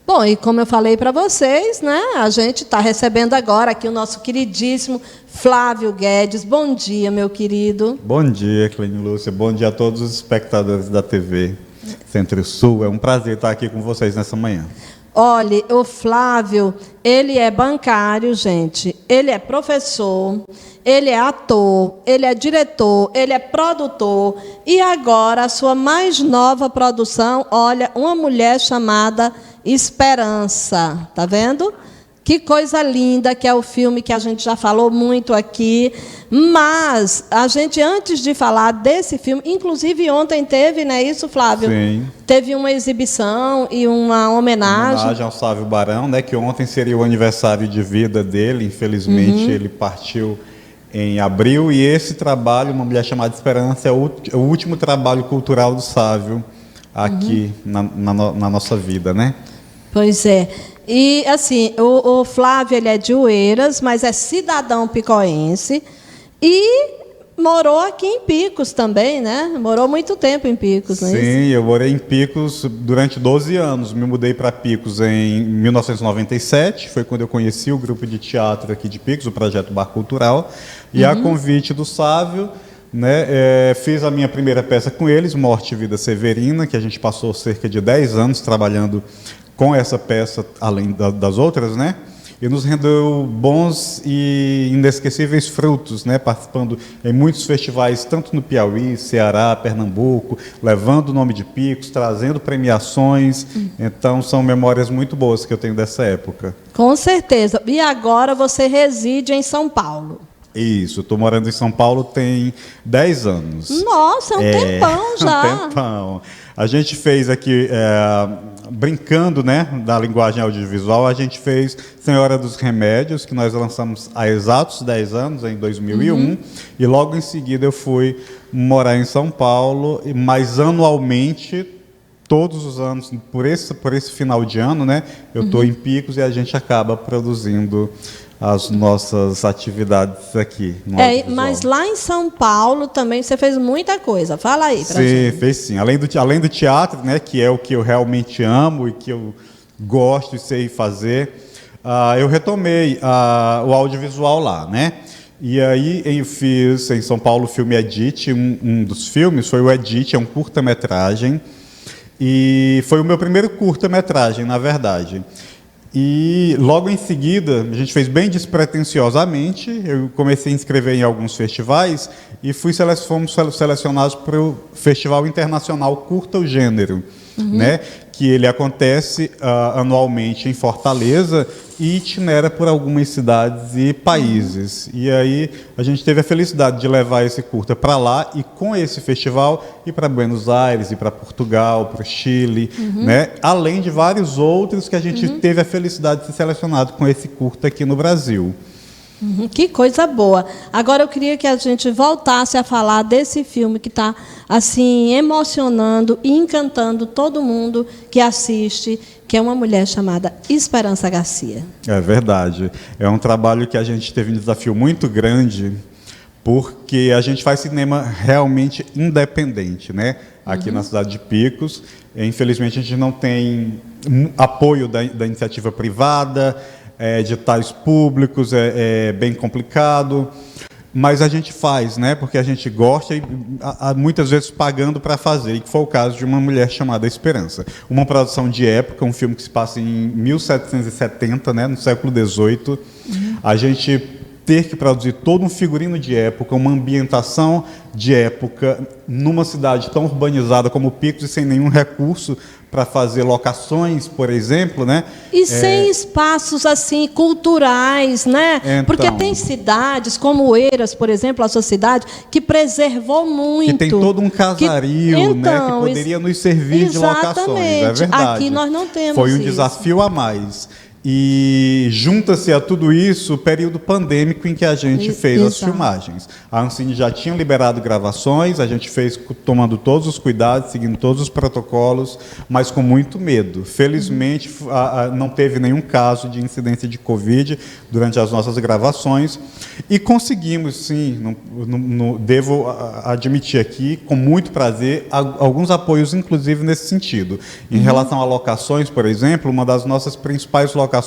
Bom, e como eu falei para vocês, né, a gente está recebendo agora aqui o nosso queridíssimo Flávio Guedes. Bom dia, meu querido. Bom dia, Cleine Lúcia. Bom dia a todos os espectadores da TV Centro-Sul. É um prazer estar aqui com vocês nessa manhã. Olha, o Flávio, ele é bancário, gente. Ele é professor, ele é ator, ele é diretor, ele é produtor. E agora, a sua mais nova produção, olha, uma mulher chamada Esperança. Tá vendo? Que coisa linda que é o filme que a gente já falou muito aqui. Mas a gente, antes de falar desse filme, inclusive ontem teve, não é isso, Flávio? Sim. Teve uma exibição e uma homenagem. Homenagem ao Sávio Barão, né, que ontem seria o aniversário de vida dele. Infelizmente, ele partiu em abril. E esse trabalho, Uma Mulher Chamada Esperança, é o último trabalho cultural do Sávio aqui na nossa vida, né? Pois é. E, assim, o Flávio, ele é de Oeiras, mas é cidadão picoense e morou aqui em Picos também, né? Morou muito tempo em Picos, não é isso? Sim, eu morei em Picos durante 12 anos. Me mudei para Picos em 1997, foi quando eu conheci o grupo de teatro aqui de Picos, o Projeto Bar Cultural, e a convite do Sávio, né, fiz a minha primeira peça com eles, Morte e Vida Severina, que a gente passou cerca de 10 anos trabalhando com essa peça, além das outras, né? E nos rendeu bons e inesquecíveis frutos, né? Participando em muitos festivais, tanto no Piauí, Ceará, Pernambuco, levando o nome de Picos, trazendo premiações. Então, são memórias muito boas que eu tenho dessa época. Com certeza. E agora você reside em São Paulo. Isso, estou morando em São Paulo tem 10 anos. Nossa, é um tempão já. Um tempão. A gente fez aqui, brincando, né, da linguagem audiovisual, a gente fez Senhora dos Remédios, que nós lançamos há exatos 10 anos, em 2001, e logo em seguida eu fui morar em São Paulo, mas anualmente, todos os anos, por esse final de ano, né, eu estou em Picos e a gente acaba produzindo as nossas atividades aqui. Mas lá em São Paulo também você fez muita coisa. Fala aí pra gente. Sim, fez sim. Além do teatro, né, que é o que eu realmente amo e que eu gosto e sei fazer, eu retomei o audiovisual lá, né? E aí eu fiz em São Paulo o filme Edith. Um dos filmes foi o Edith, é um curta-metragem. E foi o meu primeiro curta-metragem, na verdade. E logo em seguida, a gente fez bem despretensiosamente, eu comecei a inscrever em alguns festivais e fomos selecionados para o Festival Internacional Curta o Gênero, né? Que ele acontece anualmente em Fortaleza e itinera por algumas cidades e países. E aí a gente teve a felicidade de levar esse curta para lá e com esse festival ir para Buenos Aires, ir para Portugal, para o Chile, né? Além de vários outros que a gente teve a felicidade de ser selecionado com esse curta aqui no Brasil. Que coisa boa. Agora eu queria que a gente voltasse a falar desse filme que está assim emocionando e encantando todo mundo que assiste, que é Uma Mulher Chamada Esperança Garcia. É verdade. É um trabalho que a gente teve um desafio muito grande, porque a gente faz cinema realmente independente, né? Aqui na cidade de Picos. Infelizmente, a gente não tem apoio da iniciativa privada, editais públicos, é bem complicado, mas a gente faz, né? Porque a gente gosta e muitas vezes pagando para fazer, e que foi o caso de Uma Mulher Chamada Esperança. Uma produção de época, um filme que se passa em 1770, né? No século XVIII. A gente ter que produzir todo um figurino de época, uma ambientação de época, numa cidade tão urbanizada como Picos e sem nenhum recurso para fazer locações, por exemplo, né? E sem espaços assim culturais, né? Então, porque tem cidades como Oeiras, por exemplo, a sua cidade, que preservou muito. Que tem todo um casario, né? Que poderia nos servir de locações, é verdade. Aqui nós não temos Foi um isso. desafio a mais. E junta-se a tudo isso o período pandêmico em que a gente fez as Exato. filmagens. A Ancine já tinha liberado gravações, a gente fez tomando todos os cuidados, seguindo todos os protocolos, mas com muito medo. Felizmente, não teve nenhum caso de incidência de Covid durante as nossas gravações e conseguimos, sim, devo admitir aqui, com muito prazer, alguns apoios, inclusive, nesse sentido. Em relação a locações, por exemplo, uma das nossas principais locações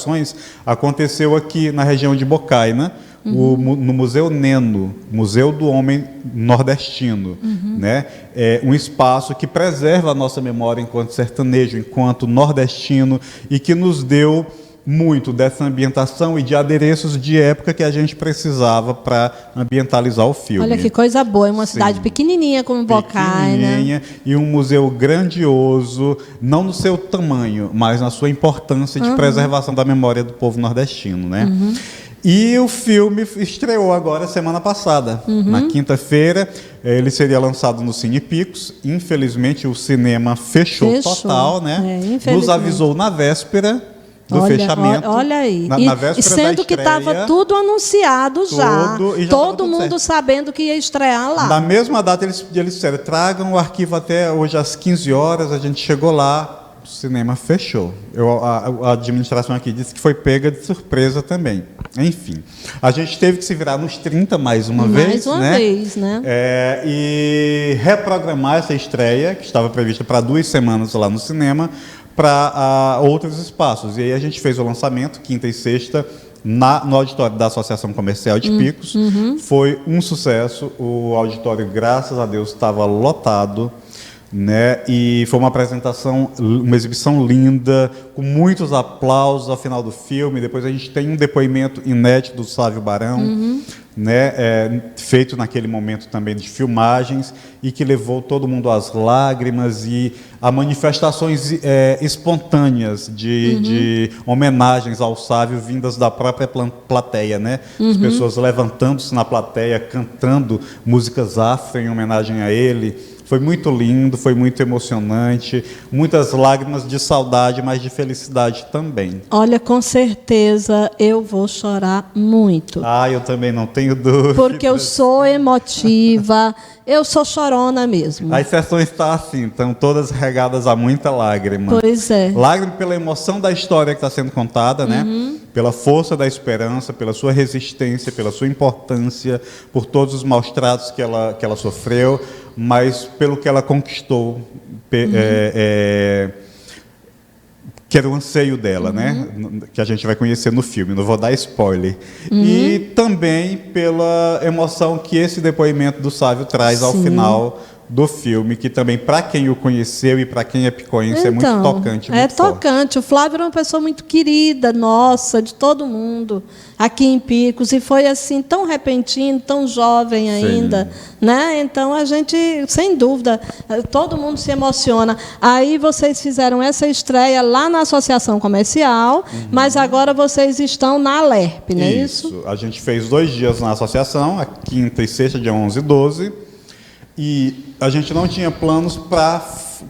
aconteceu aqui na região de Bocaina, no Museu Neno, Museu do Homem Nordestino, né? É um espaço que preserva a nossa memória enquanto sertanejo, enquanto nordestino, e que nos deu muito dessa ambientação e de adereços de época que a gente precisava para ambientalizar o filme. Olha que coisa boa, é uma Sim. cidade pequenininha como Bocaina. Pequenininha, e um museu grandioso, não no seu tamanho, mas na sua importância de preservação da memória do povo nordestino, né? E o filme estreou agora semana passada, na quinta-feira. Ele seria lançado no Cine Picos. Infelizmente o cinema fechou total, né? Nos avisou na véspera do fechamento. Olha aí. Na véspera sendo da que estava estreia, tudo já. e já Todo tava mundo tudo certo. sabendo que ia estrear lá. Na mesma data eles disseram, tragam o arquivo até hoje às 15 horas, a gente chegou lá, o cinema fechou. A administração aqui disse que foi pega de surpresa também. Enfim, a gente teve que se virar nos 30 mais uma vez, né? E reprogramar essa estreia, que estava prevista para 2 semanas lá no cinema, para outros espaços. E aí a gente fez o lançamento, quinta e sexta, no auditório da Associação Comercial de Picos. Foi um sucesso. O auditório, graças a Deus, estava lotado, né? E foi uma apresentação, uma exibição linda, com muitos aplausos ao final do filme. Depois a gente tem um depoimento inédito do Sávio Barão, né? Feito naquele momento também de filmagens, e que levou todo mundo às lágrimas e a manifestações espontâneas de homenagens ao Sávio, vindas da própria plateia, né? As pessoas levantando-se na plateia, cantando músicas afro em homenagem a ele. Foi muito lindo, foi muito emocionante, muitas lágrimas de saudade, mas de felicidade também. Olha, com certeza eu vou chorar muito. Eu também não tenho dúvida. Porque eu sou emotiva, eu sou chorona mesmo. As sessões estão todas regadas a muita lágrima. Pois é. Lágrima pela emoção da história que está sendo contada, né? Pela força da esperança, pela sua resistência, pela sua importância, por todos os maus tratos que ela sofreu, mas pelo que ela conquistou, que era o anseio dela, né? Que a gente vai conhecer no filme, não vou dar spoiler. E também pela emoção que esse depoimento do Sávio traz ao final do filme, que também, para quem o conheceu e para quem é picoense, é muito tocante. Muito tocante. O Flávio era uma pessoa muito querida, nossa, de todo mundo, aqui em Picos, e foi assim, tão repentino, tão jovem ainda, né? Então a gente, sem dúvida, todo mundo se emociona. Aí vocês fizeram essa estreia lá na Associação Comercial, mas agora vocês estão na Alerp, não é isso? Isso. A gente fez 2 dias na associação, a quinta e sexta, dia 11 e 12, e a gente não tinha planos para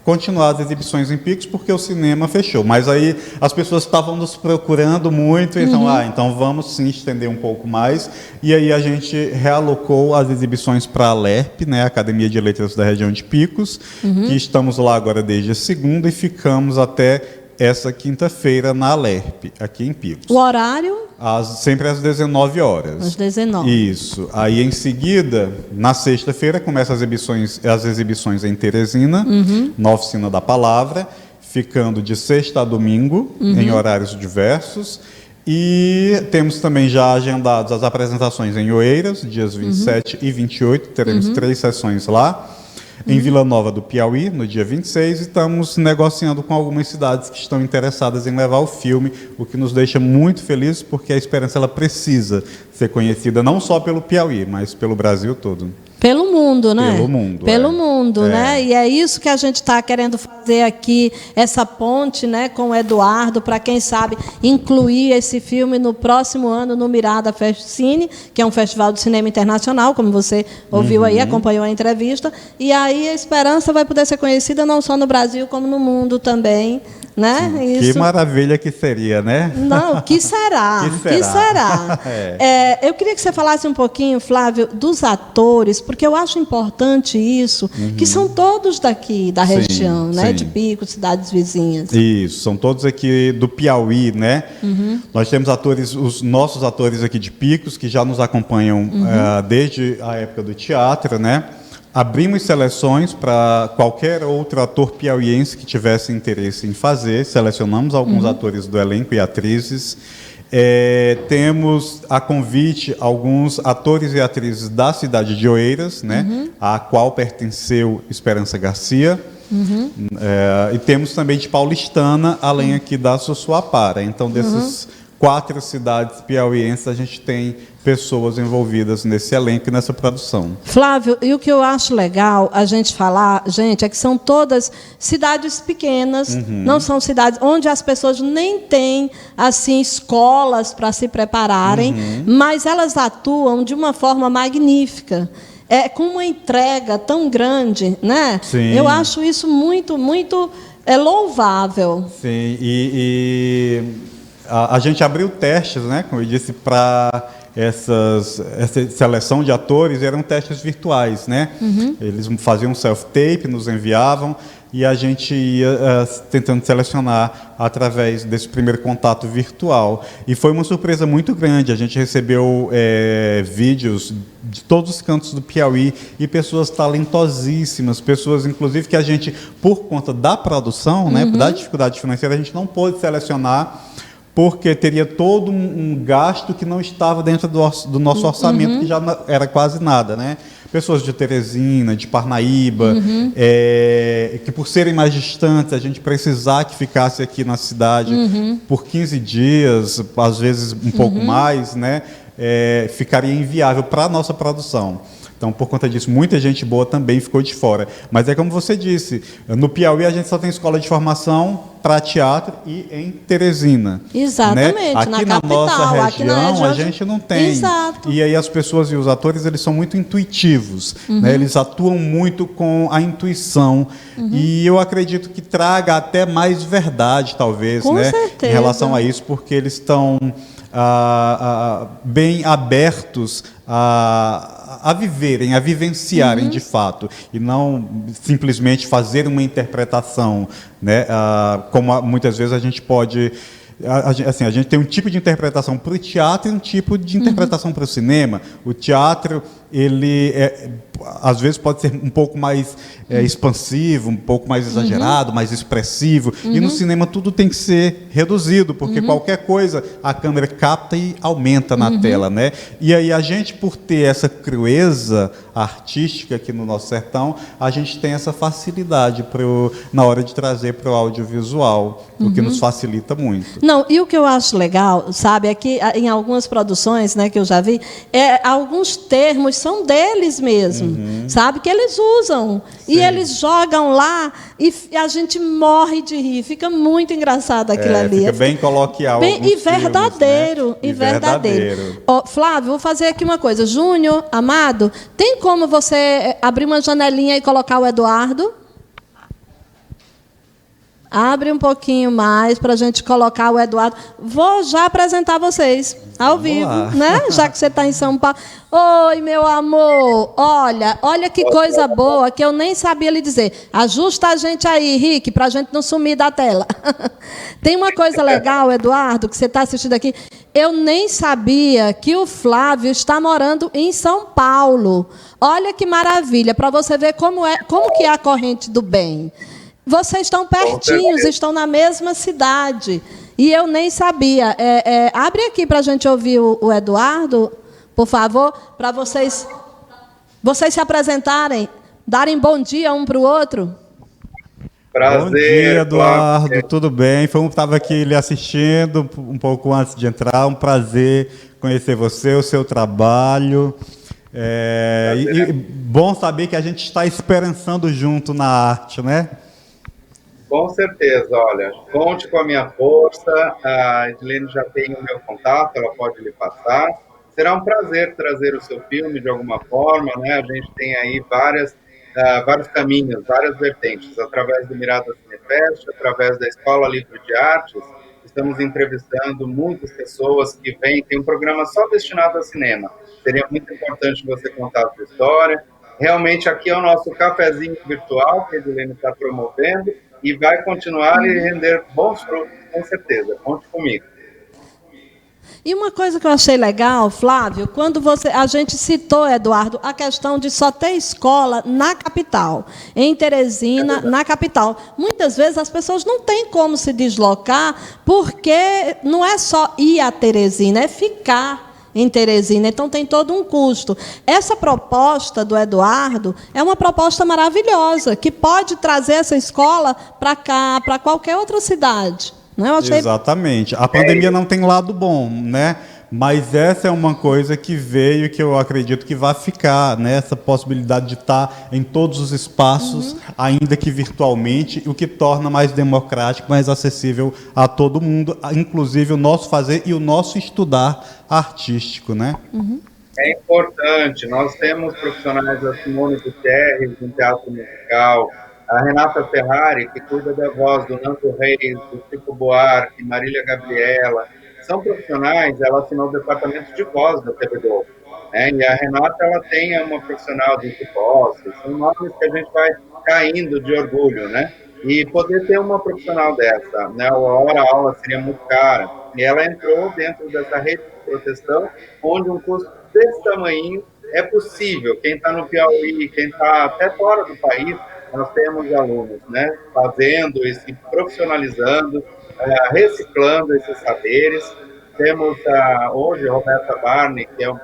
continuar as exibições em Picos porque o cinema fechou. Mas aí as pessoas estavam nos procurando muito, então, então vamos sim estender um pouco mais. E aí a gente realocou as exibições para a Alerp, né, a Academia de Letras da região de Picos, que estamos lá agora desde a segunda e ficamos até essa quinta-feira na Alerp, aqui em Picos. O horário? Sempre às 19 horas. Às 19. Isso. Aí, em seguida, na sexta-feira, começam as exibições em Teresina, na Oficina da Palavra, ficando de sexta a domingo, em horários diversos. E temos também já agendadas as apresentações em Oeiras, dias 27 e 28, teremos 3 sessões lá. Em Vila Nova do Piauí, no dia 26, e estamos negociando com algumas cidades que estão interessadas em levar o filme, o que nos deixa muito felizes, porque a Esperança ela precisa ser conhecida não só pelo Piauí, mas pelo Brasil todo. Pelo mundo, né? Pelo mundo. Pelo mundo, né? E é isso que a gente está querendo fazer aqui, essa ponte, né, com o Eduardo, para quem sabe incluir esse filme no próximo ano no Mirada Fest Cine, que é um festival de cinema internacional, como você ouviu aí, acompanhou a entrevista. E aí a Esperança vai poder ser conhecida não só no Brasil, como no mundo também, né? Que maravilha que seria, né? Não, que será? Que será? Eu queria que você falasse um pouquinho, Flávio, dos atores, porque eu acho importante isso, que são todos daqui da região, né? De Pico, cidades vizinhas. Isso, são todos aqui do Piauí, né? Nós temos atores, os nossos atores aqui de Picos, que já nos acompanham desde a época do teatro, né? Abrimos seleções para qualquer outro ator piauiense que tivesse interesse em fazer. Selecionamos alguns atores do elenco e atrizes. Temos a convite alguns atores e atrizes da cidade de Oeiras, né, a qual pertenceu Esperança Garcia. E temos também de Paulistana, além aqui da Sussuapara. Então, desses 4 cidades piauienses, a gente tem pessoas envolvidas nesse elenco e nessa produção. Flávio, e o que eu acho legal a gente falar, gente, é que são todas cidades pequenas, não são cidades onde as pessoas nem têm assim escolas para se prepararem, mas elas atuam de uma forma magnífica. Com uma entrega tão grande, né? Sim. Eu acho isso muito, muito louvável. Sim, e a gente abriu testes, né, como eu disse, para essa seleção de atores, eram testes virtuais, né? Eles faziam self-tape, nos enviavam, e a gente ia tentando selecionar através desse primeiro contato virtual. E foi uma surpresa muito grande. A gente recebeu vídeos de todos os cantos do Piauí e pessoas talentosíssimas, pessoas, inclusive, que a gente, por conta da produção, né, da dificuldade financeira, a gente não pôde selecionar, porque teria todo um gasto que não estava dentro do nosso orçamento, que já era quase nada, né? Pessoas de Teresina, de Parnaíba, que por serem mais distantes, a gente precisar que ficasse aqui na cidade por 15 dias, às vezes um pouco mais, né? Ficaria inviável para a nossa produção. Então, por conta disso, muita gente boa também ficou de fora. Mas é como você disse, no Piauí a gente só tem escola de formação para teatro e em Teresina. Exatamente, né? Aqui na na capital, nossa região, aqui na região a gente não tem. Exato. E aí as pessoas e os atores, eles são muito intuitivos. Né? Eles atuam muito com a intuição. E eu acredito que traga até mais verdade, talvez, Com né? certeza. Em relação a isso, porque eles estão bem abertos a viverem, a vivenciarem de fato, e não simplesmente fazer uma interpretação, né? Como muitas vezes a gente pode... a gente tem um tipo de interpretação para o teatro e um tipo de interpretação para o cinema. O teatro, ele às vezes pode ser um pouco mais expansivo, um pouco mais exagerado, mais expressivo, e no cinema tudo tem que ser reduzido, porque qualquer coisa a câmera capta e aumenta na tela, né? E aí a gente, por ter essa crueza artística aqui no nosso sertão, a gente tem essa facilidade na hora de trazer para o audiovisual, o que nos facilita muito. Não, e o que eu acho legal, sabe, é que em algumas produções, né, que eu já vi, alguns termos são deles mesmo, sabe, que eles usam. Sim. E eles jogam lá e a gente morre de rir. Fica muito engraçado aquilo ali. Fica bem coloquial. E verdadeiro. Filmes, né? E verdadeiro. Flávio, vou fazer aqui uma coisa. Júnior, Amado, tem como você abrir uma janelinha e colocar o Eduardo? Abre um pouquinho mais para a gente colocar o Eduardo. Vou já apresentar vocês ao vivo, né? Já que você está em São Paulo. Oi, meu amor. Olha que coisa boa que eu nem sabia lhe dizer. Ajusta a gente aí, Rick, para a gente não sumir da tela. Tem uma coisa legal, Eduardo, que você está assistindo aqui. Eu nem sabia que o Flávio está morando em São Paulo. Olha que maravilha, para você ver como que é a corrente do bem. Vocês estão pertinhos, estão na mesma cidade. E eu nem sabia. Abre aqui para a gente ouvir o Eduardo, por favor, para vocês se apresentarem, darem bom dia um para o outro. Prazer. Bom dia, Eduardo. Tudo bem? Estava aqui lhe assistindo um pouco antes de entrar. Um prazer conhecer você, o seu trabalho. E bom saber que a gente está esperançando junto na arte, né? Com certeza, olha, conte com a minha força, a Edilene já tem o meu contato, ela pode lhe passar. Será um prazer trazer o seu filme de alguma forma, né? A gente tem aí várias vários caminhos, várias vertentes, através do Mirada Cinefest, através da Escola Livre de Artes. Estamos entrevistando muitas pessoas que vêm, tem um programa só destinado a cinema. Seria muito importante você contar a sua história. Realmente, aqui é o nosso cafezinho virtual, que a Edilene está promovendo, e vai continuar e render bons frutos, com certeza. Conte comigo. E uma coisa que eu achei legal, Flávio, quando a gente citou, Eduardo, a questão de só ter escola na capital, em Teresina, na capital. Muitas vezes as pessoas não têm como se deslocar, porque não é só ir a Teresina, é ficar em Teresina, então tem todo um custo. Essa proposta do Eduardo é uma proposta maravilhosa, que pode trazer essa escola para cá, para qualquer outra cidade. Eu achei... Exatamente. A pandemia não tem lado bom, né? Mas essa é uma coisa que veio e que eu acredito que vai ficar, né? Essa possibilidade de estar em todos os espaços, ainda que virtualmente, o que torna mais democrático, mais acessível a todo mundo, inclusive o nosso fazer e o nosso estudar artístico, né? É importante. Nós temos profissionais da Simone Gutierrez no teatro musical, a Renata Ferrari, que cuida da voz do Nando Reis, do Chico Buarque, Marília Gabriela. São profissionais, ela assinou o departamento de voz da TV Globo. Né? E a Renata, ela tem uma profissional de voz, são nomes que a gente vai caindo de orgulho, né? E poder ter uma profissional dessa, né? A hora-aula seria muito cara. E ela entrou dentro dessa rede de proteção, onde um custo desse tamanho é possível. Quem está no Piauí, quem está até fora do país, nós temos alunos, né, fazendo e se profissionalizando, reciclando esses saberes. Temos hoje a Roberta Barney, que eu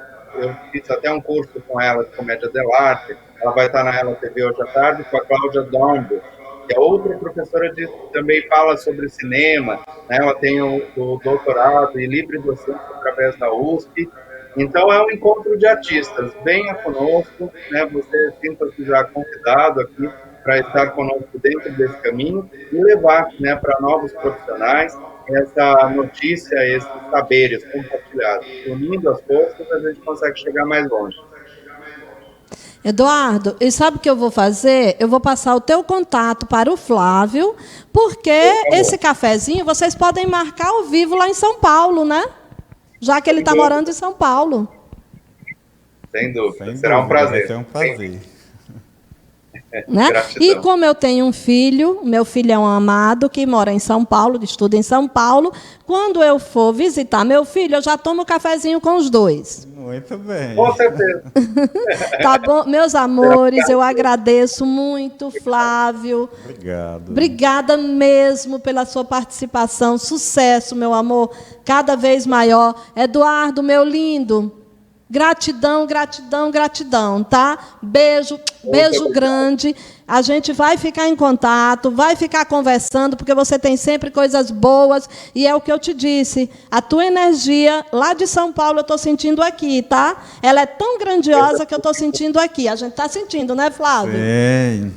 fiz até um curso com ela de comédia dell'arte, ela vai estar na Ela TV hoje à tarde, com a Cláudia Dombo, que é outra professora que também fala sobre cinema, né? Ela tem o doutorado em livre docência através da USP. Então, é um encontro de artistas. Venha conosco, né? Você sinta-se já convidado aqui para estar conosco dentro desse caminho e levar, né, para novos profissionais essa notícia, esses saberes compartilhados. Unindo as forças, a gente consegue chegar mais longe. Eduardo, e sabe o que eu vou fazer? Eu vou passar o teu contato para o Flávio, porque esse cafezinho vocês podem marcar ao vivo lá em São Paulo, né? Já que ele está morando em São Paulo. Sem dúvida. Será um prazer. Vai ser um prazer. Né? E como eu tenho um filho, meu filho é um amado que mora em São Paulo, que estuda em São Paulo, quando eu for visitar meu filho, eu já tomo cafezinho com os dois. Muito bem. Com certeza. Tá bom, meus amores, eu agradeço muito, Flávio. Obrigado. Obrigada mesmo pela sua participação. Sucesso, meu amor, cada vez maior. Eduardo, meu lindo, gratidão, gratidão, gratidão, tá? Beijo, beijo grande. A gente vai ficar em contato, vai ficar conversando, porque você tem sempre coisas boas. E é o que eu te disse, a tua energia lá de São Paulo eu estou sentindo aqui, tá? Ela é tão grandiosa que eu estou sentindo aqui. A gente está sentindo, né, Flávio? Sim.